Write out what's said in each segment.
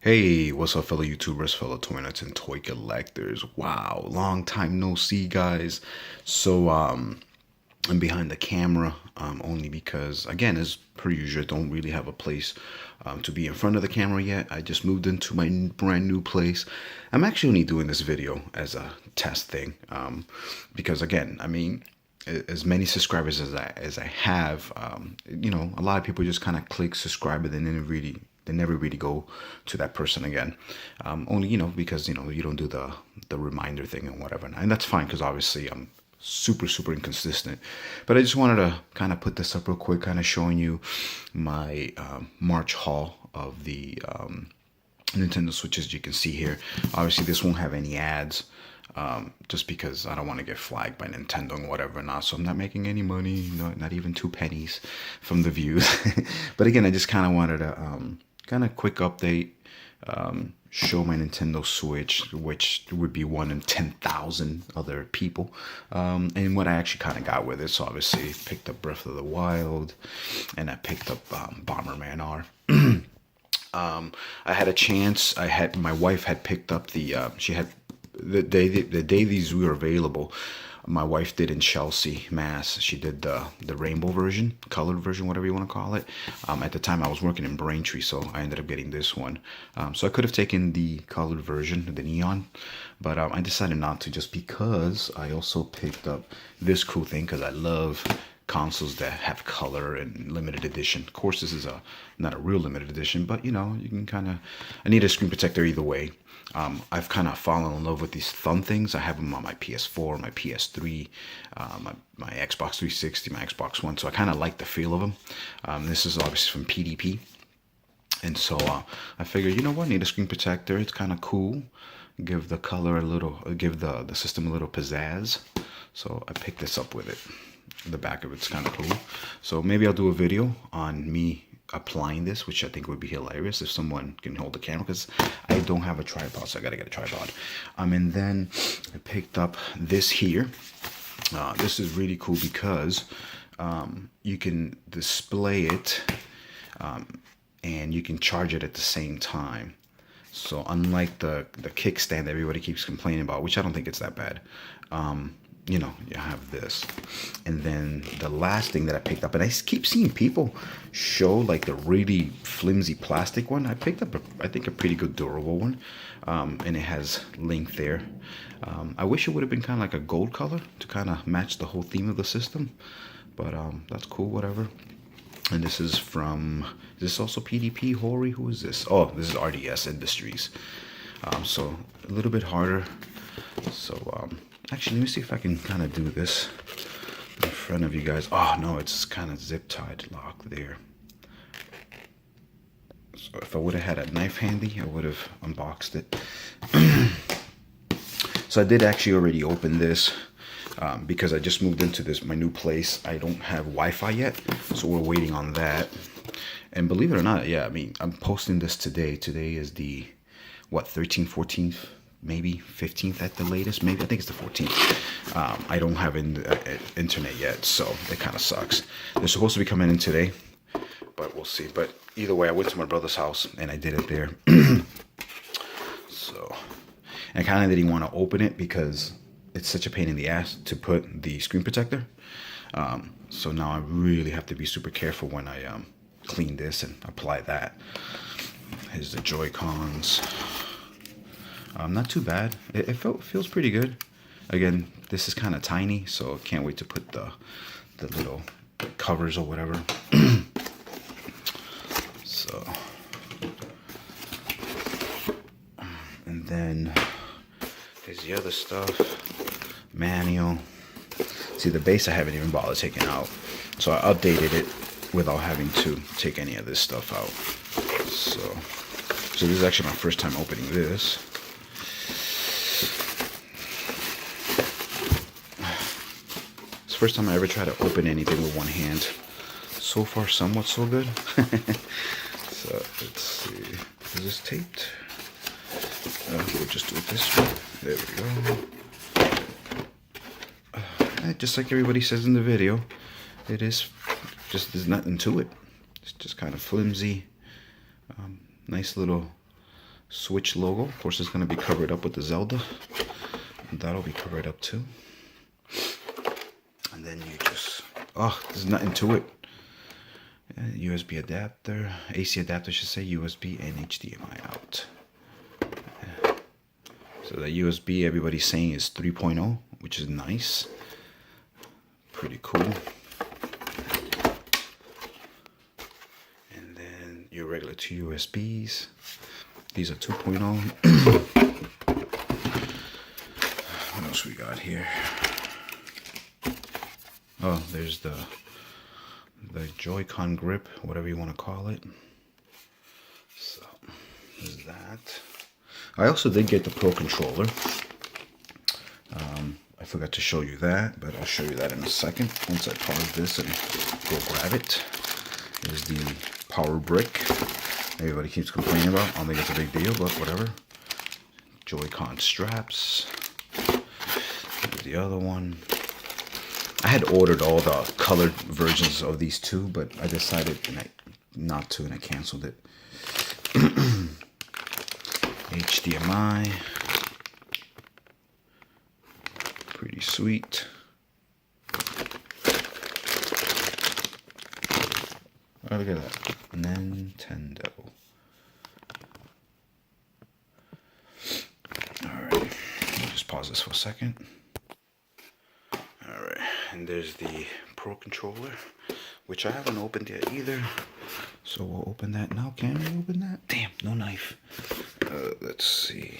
Hey, what's up, fellow YouTubers, fellow toy nuts, and toy collectors? Wow, long time no see, guys. So, I'm behind the camera only because, again, as per usual, don't really have a place to be in front of the camera yet. I just moved into my brand new place. I'm actually only doing this video as a test thing because, again, I mean, as many subscribers as I have, a lot of people just kind of click subscribe and then they never really go to that person again. Only because you don't do the reminder thing and whatever, and that's fine because obviously I'm super inconsistent. But I just wanted to kind of put this up real quick, kind of showing you my March haul of the Nintendo Switches. You can see here. Obviously, this won't have any ads. Just because I don't want to get flagged by Nintendo and whatever not. So I'm not making any money, not even 2 pennies from the views. But again, I just kind of wanted to kind of quick update, show my Nintendo Switch, which would be one in 10,000 other people, and what I actually kind of got with it. So obviously, picked up Breath of the Wild, and I picked up Bomberman R. I had a chance. My wife had picked up she had the day these were available. My wife did in Chelsea, Mass. She did the rainbow version, colored version, whatever you want to call it. At the time, I was working in Braintree, so I ended up getting this one. So I could have taken the colored version, the neon, but I decided not to, just because I also picked up this cool thing because I love consoles that have color and limited edition. Of course, this is not a real limited edition, but you can kind of. I need a screen protector either way. I've kind of fallen in love with these thumb things. I have them on my PS4, my PS3, my Xbox 360, my Xbox One. So I kind of like the feel of them. This is obviously from PDP. And so I figured, you know what, I need a screen protector. It's kind of cool. Give the color a little, give the system a little pizzazz. So I picked this up with it. The back of it's kind of cool. So maybe I'll do a video on me applying this, which I think would be hilarious if someone can hold the camera, because I don't have a tripod, so I gotta get a tripod. And then I picked up this here. This is really cool because you can display it and you can charge it at the same time. So unlike the kickstand that everybody keeps complaining about, which I don't think it's that bad, you have this. And then the last thing that I picked up, and I keep seeing people show like the really flimsy plastic one. I picked up I think a pretty good durable one, and it has Link there. I wish it would have been kind of like a gold color to kind of match the whole theme of the system, but that's cool, whatever. And this is from, is this also PDP? Hori? Who is this? Oh, this is RDS Industries. So a little bit harder. So actually, let me see if I can kind of do this in front of you guys. Oh no, it's kind of zip tied lock there. So if I would have had a knife handy, I would have unboxed it. So I did actually already open this. Because I just moved into my new place. I don't have Wi-Fi yet, so we're waiting on that. And believe it or not, yeah, I mean, I'm posting this today. Today is the 13th, 14th, maybe 15th at the latest. Maybe I think it's the 14th. I don't have internet yet, so it kind of sucks. They're supposed to be coming in today, but we'll see. But either way, I went to my brother's house and I did it there. So I kind of didn't want to open it because it's such a pain in the ass to put the screen protector. So now I really have to be super careful when I clean this and apply that. Here's the Joy-Cons. Not too bad. It feels pretty good. Again, this is kind of tiny, so I can't wait to put the little covers or whatever. So, and then here's the other stuff. Manual. See, the base I haven't even bothered taking out, so I updated it without having to take any of this stuff out. So this is actually my first time opening this. It's the first time I ever tried to open anything with one hand. So far, somewhat so good. So let's see. Is this taped? We'll just do it this way. There we go. Just like everybody says in the video, there's nothing to it. It's just kind of flimsy. Nice little Switch logo. Of course, it's going to be covered up with the Zelda. And that'll be covered up too. And then you just, oh, there's nothing to it. USB adapter, AC adapter, I should say, USB and HDMI out. So the USB everybody's saying is 3.0, which is nice. Pretty cool. And then your regular two USBs. These are 2.0. What else we got here? Oh, there's the Joy-Con grip, whatever you want to call it. So, there's that. I also did get the Pro Controller. I forgot to show you that, but I'll show you that in a second. Once I pause this and go grab it. Here's the power brick. Everybody keeps complaining about. I don't think it's a big deal, but whatever. Joy-Con straps. Here's the other one. I had ordered all the colored versions of these two, but I decided not to, and I canceled it. HDMI. Pretty sweet. Oh, look at that. Nintendo. Alright. Just pause this for a second. Alright. And there's the Pro Controller, which I haven't opened yet either. So we'll open that now. Can we open that? Damn, no knife. Let's see.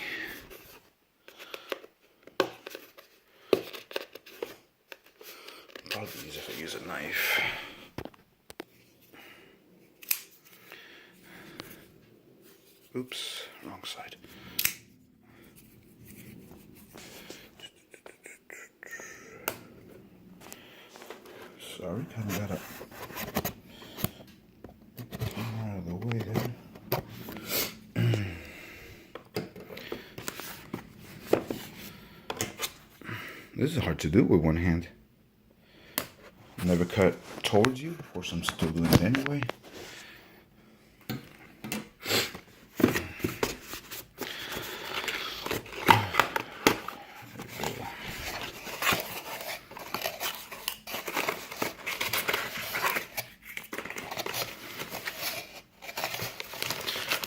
Probably easier if I use a knife. Oops, wrong side. Sorry, kind of got it out of the way there. This is hard to do with one hand. Never cut towards you. Of course, I'm still doing it anyway.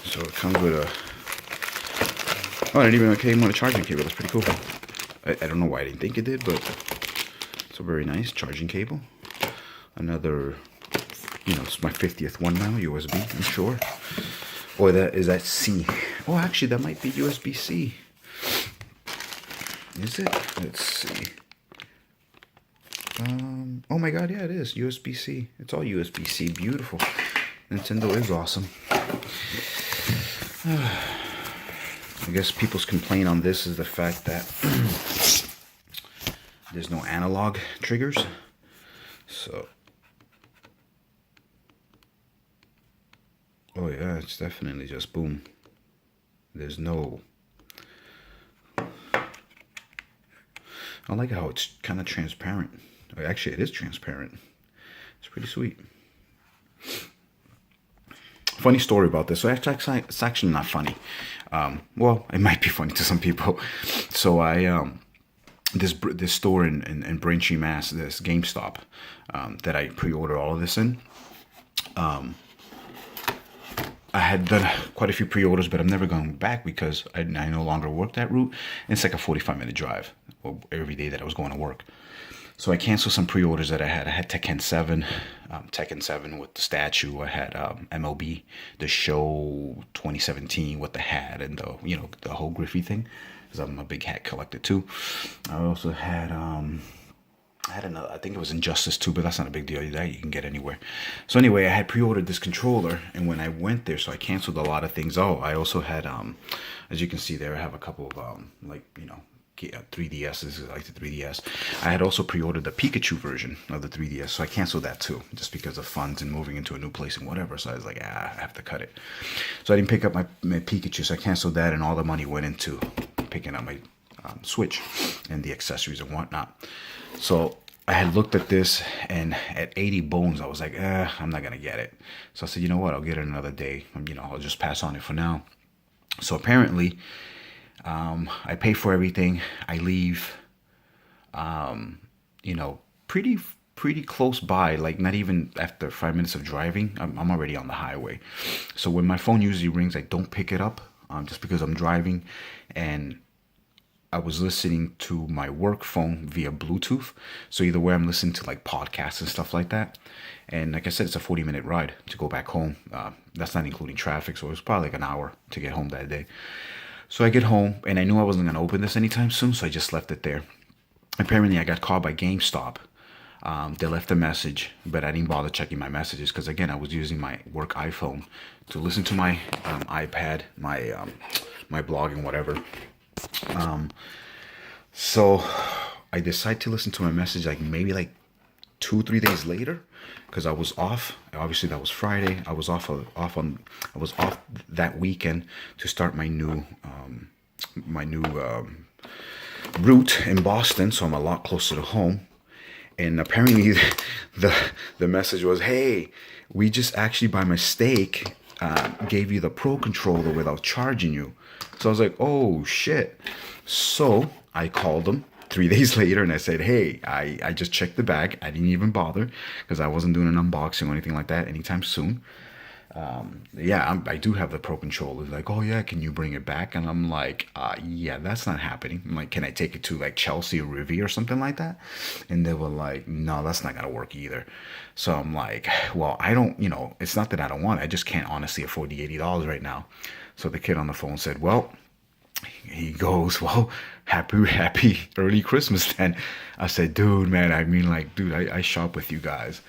So it comes with a... Oh, I didn't even came with a charging cable. That's pretty cool. I don't know why I didn't think it did, but it's a very nice charging cable. Another, it's my 50th one now, USB, I'm sure. Or is that C? Oh, actually, that might be USB-C. Is it? Let's see. Oh my god, yeah, it is. USB-C. It's all USB-C. Beautiful. Nintendo is awesome. I guess people's complaint on this is the fact that there's no analog triggers. So, oh yeah, it's definitely just boom. There's no... I like how it's kind of transparent. Actually, it is transparent. It's pretty sweet. Funny story about this. So it's actually not funny. Well, it might be funny to some people. So this store in Braintree, Mass, this GameStop that I pre-ordered all of this in. I had done quite a few pre-orders, but I'm never going back because I no longer work that route. And it's like a 45-minute drive every day that I was going to work. So I canceled some pre-orders that I had. I had Tekken 7, Tekken 7 with the statue. I had MLB, the show 2017 with the hat and the whole Griffey thing, because I'm a big hat collector too. I also had another, I think it was Injustice 2, but that's not a big deal. That you can get anywhere. So anyway, I had pre-ordered this controller, and when I went there, so I canceled a lot of things. Oh, I also had, as you can see there, I have a couple of 3DSs, like the 3DS. I had also pre-ordered the Pikachu version of the 3DS, so I canceled that too, just because of funds and moving into a new place and whatever. So I was like, I have to cut it. So I didn't pick up my Pikachu, so I canceled that, and all the money went into picking up my Switch and the accessories and whatnot. So I had looked at this, and at 80 bones, I was like, I'm not gonna get it. So I said, you know what? I'll get it another day. I'll just pass on it for now. So apparently, I pay for everything. I leave, you know, pretty close by, like not even after 5 minutes of driving, I'm already on the highway. So when my phone usually rings, I don't pick it up, just because I'm driving, and I was listening to my work phone via Bluetooth. So either way, I'm listening to like podcasts and stuff like that. And like I said, it's a 40-minute ride to go back home. That's not including traffic, so it was probably like an hour to get home that day. So I get home, and I knew I wasn't gonna open this anytime soon, so I just left it there. Apparently, I got called by GameStop. They left a message, but I didn't bother checking my messages because again, I was using my work iPhone to listen to my iPad, my blog and whatever. So I decided to listen to my message like maybe like 2 3 days later because I was off. Obviously, that was Friday. I was I was off that weekend to start my new route in Boston, so I'm a lot closer to home. And apparently, the the message was, "Hey, we just actually by mistake gave you the Pro controller without charging you." So I was like, "Oh shit!" So I called them 3 days later and I said, "Hey, I just checked the bag. I didn't even bother because I wasn't doing an unboxing or anything like that anytime soon. Yeah, I do have the Pro controller." Like, "Oh yeah, can you bring it back?" And I'm like, "Yeah, that's not happening." I'm like, "Can I take it to like Chelsea or Riviera or something like that?" And they were like, "No, that's not gonna work either." So I'm like, "Well, I don't, it's not that I don't want it. I just can't honestly afford the $80 right now." So the kid on the phone said, "Well," he goes, "Well, happy early Christmas then." I said, "Dude, man, I mean, like, dude, I shop with you guys."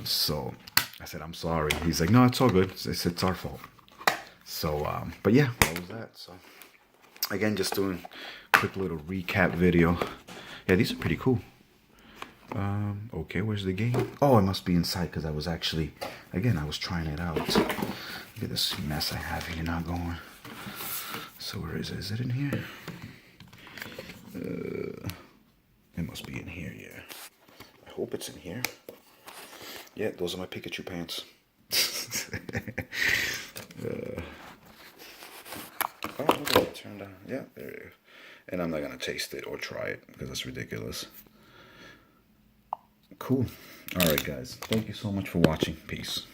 So I said, "I'm sorry." He's like, "No, it's all good. It's our fault." So, but yeah, that was that. So again, just doing a quick little recap video. Yeah, these are pretty cool. Okay, where's the game? Oh, it must be inside because I was actually, again, I was trying it out. Look at this mess I have here not going. So where is it? Is it in here? It must be in here, yeah. I hope it's in here. Yeah, those are my Pikachu pants. Oh, look at it turned on. Yeah, there you go. And I'm not going to taste it or try it because that's ridiculous. Cool. All right, guys. Thank you so much for watching. Peace.